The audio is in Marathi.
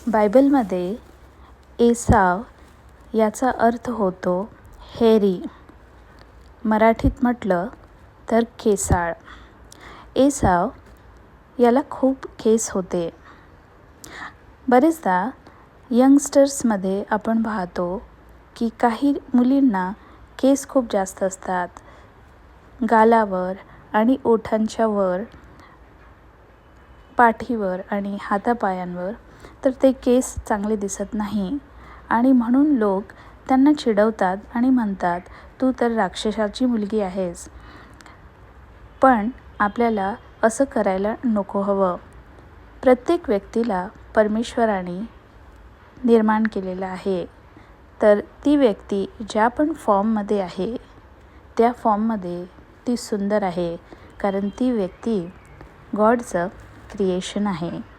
बायबलमध्ये एसाव याचा अर्थ होतो हेरी, मराठीत म्हटलं तर केसाळ. एसाव याला खूप केस होते. बरेचदा यंगस्टर्समध्ये आपण पाहतो की काही मुलींना केस खूप जास्त असतात. गालावर आणि ओठांच्या वर, पाठीवर आणि हातापायांवर, तर ते केस चांगले दिसत नाही आणि म्हणून लोक त्यांना चिडवतात आणि म्हणतात, तू तर राक्षसाची मुलगी आहेस. पण आपल्याला असं करायला नको हवं. प्रत्येक व्यक्तीला परमेश्वराने निर्माण केलेलं आहे, तर ती व्यक्ती ज्या पण फॉर्ममध्ये आहे त्या फॉर्ममध्ये ती सुंदर आहे, कारण ती व्यक्ती गॉडचं क्रिएशन आहे.